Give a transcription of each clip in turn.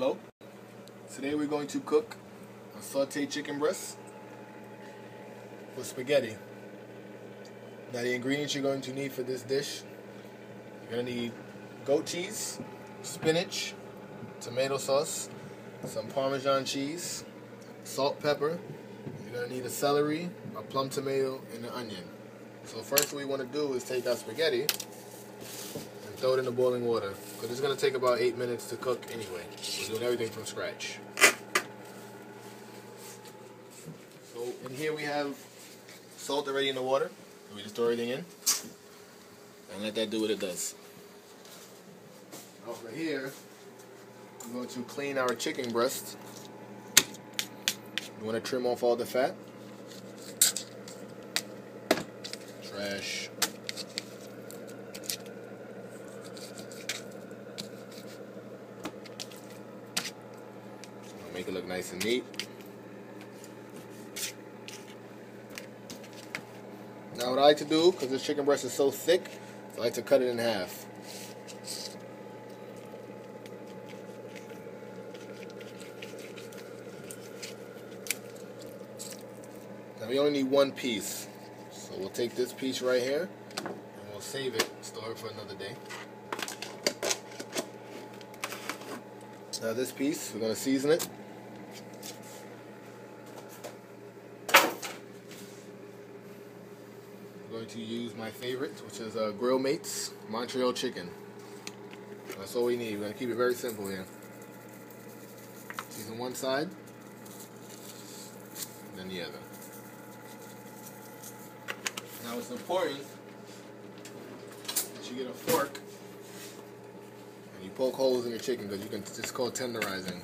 Hello. Today we're going to cook a sauteed chicken breast with spaghetti. Now the ingredients you're going to need for this dish, you're going to need goat cheese, spinach, tomato sauce, some Parmesan cheese, salt, pepper. You're going to need a celery, a plum tomato, and an onion. So first what we want to do is take our spaghetti and throw it in the boiling water, because it's going to take about 8 minutes to cook anyway. We're doing everything from scratch. So in here we have salt already in the water. We just throw everything in and let that do what it does. Over here, we're going to clean our chicken breast. You want to trim off all the fat, trash. Make it look nice and neat. Now what I like to do, because this chicken breast is so thick, I like to cut it in half. Now we only need one piece, so we'll take this piece right here and we'll save it, store it for another day. Now this piece, we're going to season it. I'm going to use my favorite, which is Grill Mates Montreal chicken. That's all we need. We're going to keep it very simple here. Season one side, and then the other. Now it's important that you get a fork and you poke holes in your chicken, because you can just call tenderizing.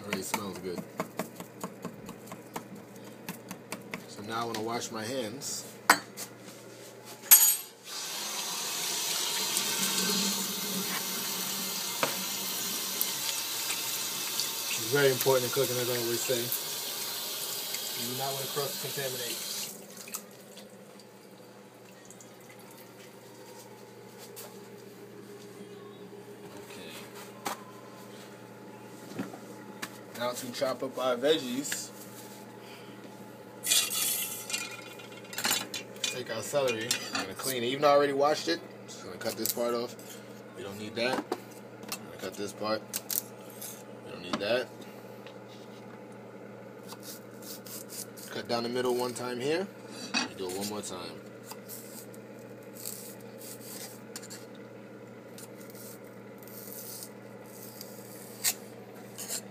Already smells good. So now I want to wash my hands. It's very important in cooking, as I always say. You do not want to cross-contaminate. Okay. Now to chop up our veggies. Take our celery. I'm going to clean it. Even though I already washed it, just going to cut this part off. We don't need that. I'm going to cut this part. We don't need that. Cut down the middle one time here. And do it one more time.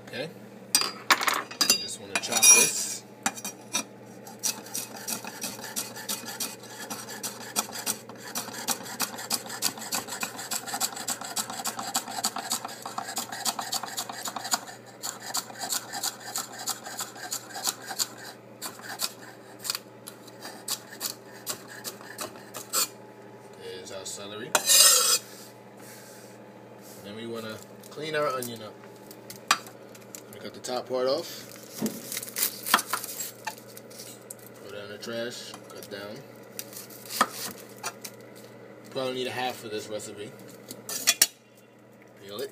Okay. You just want to chop this. Our celery. Then we want to clean our onion up. We cut the top part off. Throw that in the trash. Cut down. Probably need a half for this recipe. Peel it.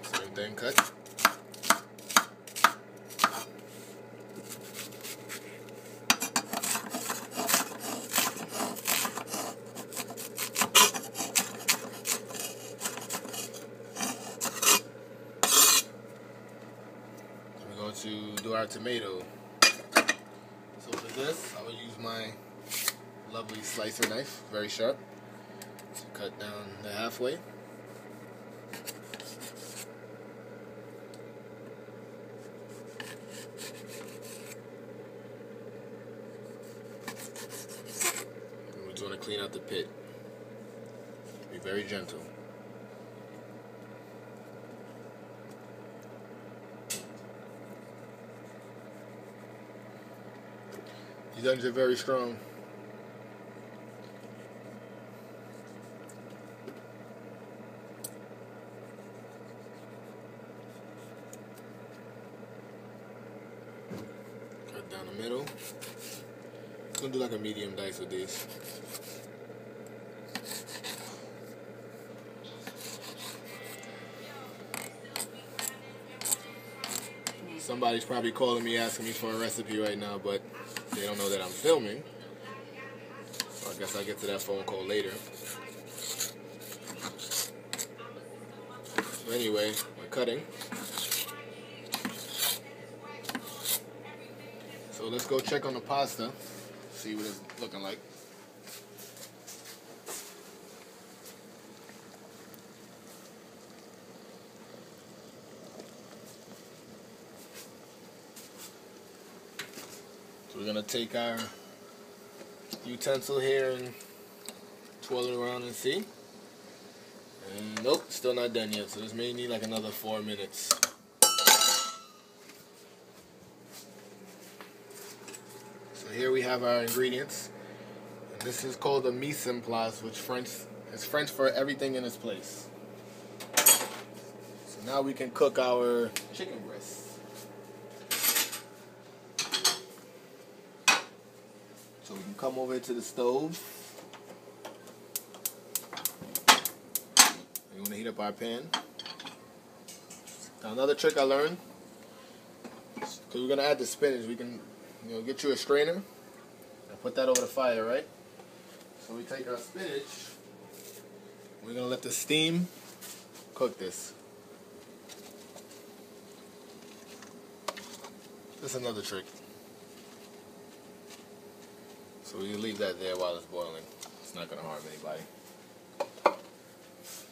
Same thing, cut. To do our tomato. So for this, I will use my lovely slicer knife, very sharp, to cut down the halfway. And we just want to clean out the pit. Be very gentle. These onions are very strong. gonna do like a medium dice with these. Somebody's probably calling me asking me for a recipe right now, but they don't know that I'm filming. So I guess I'll get to that phone call later. So anyway, we're cutting. So let's go check on the pasta, see what it's looking like. So we're gonna take our utensil here and twirl it around and see. And nope, still not done yet. So this may need like another 4 minutes. So here we have our ingredients. And this is called a mise en place, which is French for everything in its place. So now we can cook our chicken breast. So we can come over to the stove. We're going to heat up our pan. Now another trick I learned, because we're going to add the spinach, we can get you a strainer and put that over the fire, right? So we take our spinach, we're going to let the steam cook this. That's another trick. So we can leave that there while it's boiling. It's not going to harm anybody.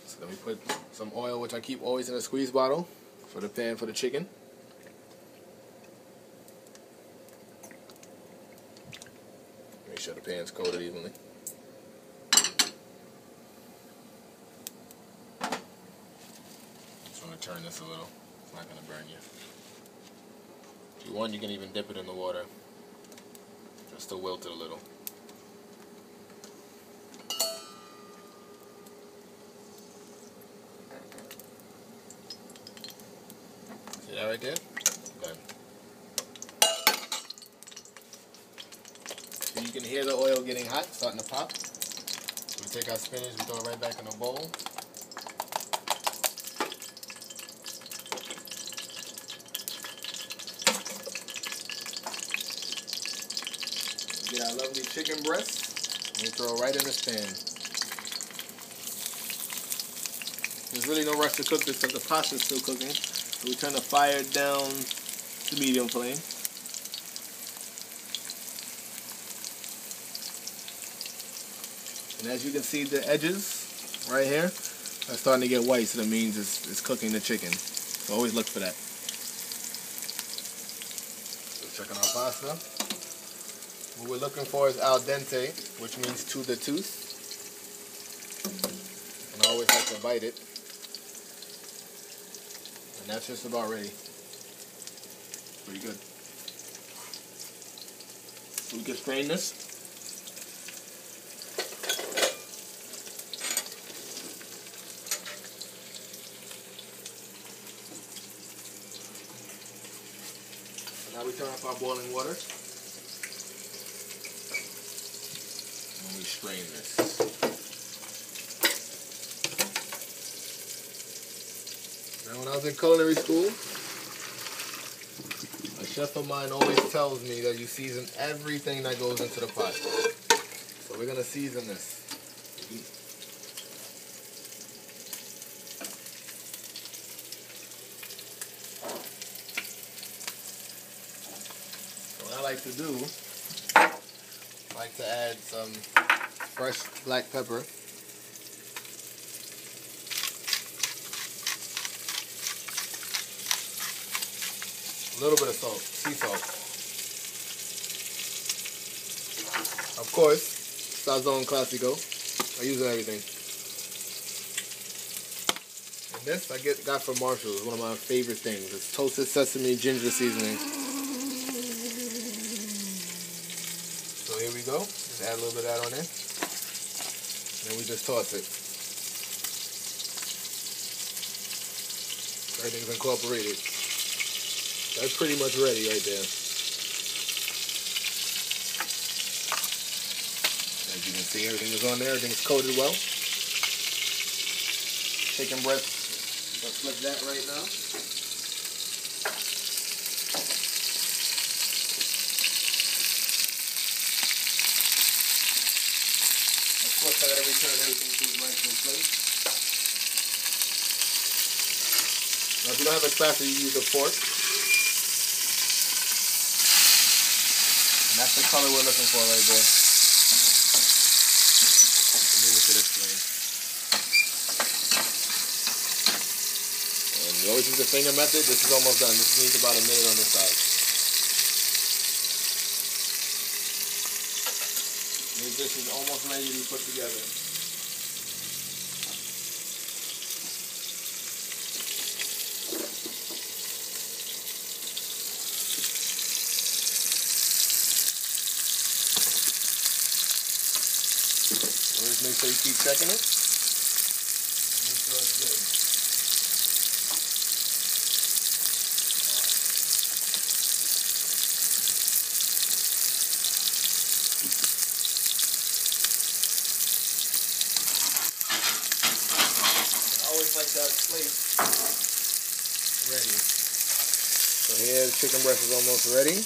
So then we put some oil, which I keep always in a squeeze bottle, for the pan for the chicken. Make sure the pan's coated evenly. Just want to turn this a little. It's not going to burn you. If you want, you can even dip it in the water just to wilt it a little. See that right there? Okay. So you can hear the oil getting hot, starting to pop. So we take our spinach, we throw it right back in the bowl. Get our lovely chicken breast, and we throw it right in this pan. There's really no rush to cook this because the pasta is still cooking. So we turn the fire down to medium flame. And as you can see, the edges right here are starting to get white, so that means it's cooking the chicken. So always look for that. So checking our pasta. What we're looking for is al dente, which means to the tooth. And I always like to bite it. And that's just about ready. Pretty good. So we can strain this. So now we turn off our boiling water. And we strain this. Now when I was in culinary school, a chef of mine always tells me that you season everything that goes into the pot. So we're going to season this. So what I like to do, I like to add some fresh black pepper. A little bit of salt, sea salt. Of course, Sazon Classico. I use it in everything. And this I got from Marshall's, one of my favorite things. It's toasted sesame ginger seasoning. So here we go. Just add a little bit of that on there. And then we just toss it. Everything's incorporated. That's pretty much ready right there. As you can see, everything is on there. Everything's coated well. Chicken breast. Let's flip that right now. Of course, I gotta return everything to its rightful place. Now, if you don't have a spatula, you use a fork. And that's the color we're looking for right there. Move it to this flame. And you always use the finger method. This is almost done. This needs about a minute on the side. This dish is almost ready to be put together. Always make sure you keep checking it. Make sure it's good. I always like to have a plate ready. So here the chicken breast is almost ready. In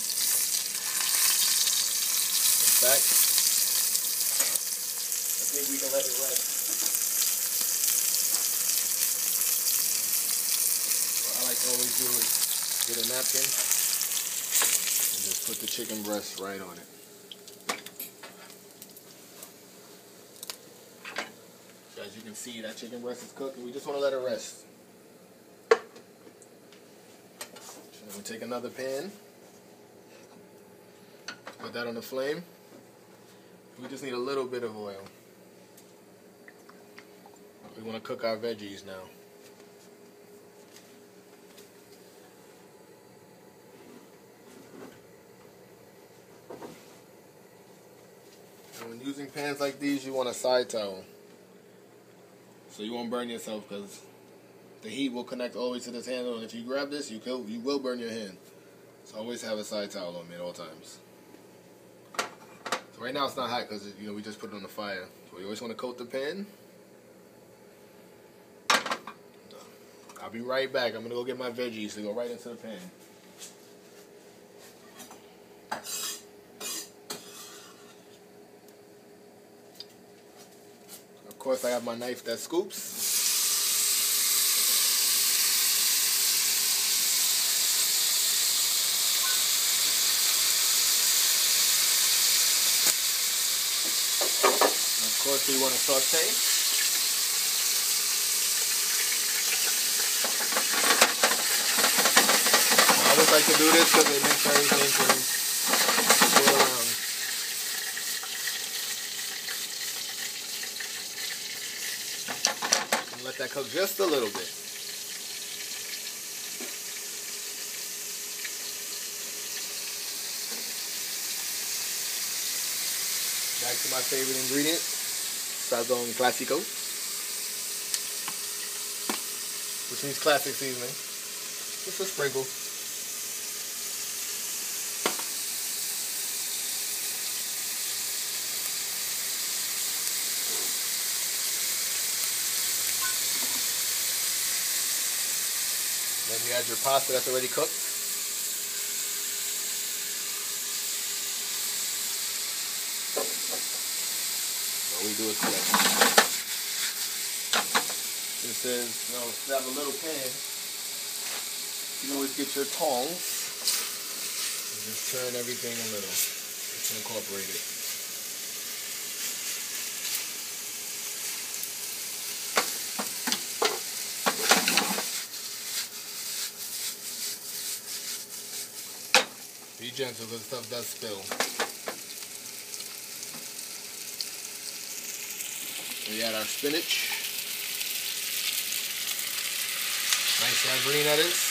fact, I think we can let it rest. What I like to always do is get a napkin and just put the chicken breast right on it. So as you can see, that chicken breast is cooked and we just want to let it rest. So we'll take another pan, put that on the flame. We just need a little bit of oil. We want to cook our veggies now. And when using pans like these, you want a side towel. So you won't burn yourself because the heat will connect all the way to this handle. And if you grab this, you will burn your hand. So always have a side towel on me at all times. So right now it's not hot because we just put it on the fire. So you always want to coat the pan. I'll be right back. I'm going to go get my veggies to go right into the pan. Of course, I have my knife that scoops. And of course, we want to saute. I always like to do this because it makes everything can go around. And let that cook just a little bit. Back to my favorite ingredient, sazon clásico, which means classic seasoning. Just a sprinkle. Then you add your pasta that's already cooked. All we do is collect. This is, if you have a little pan, you can always get your tongs and just turn everything a little. Just incorporate it. Be gentle because stuff does spill. We add our spinach. Nice green that is.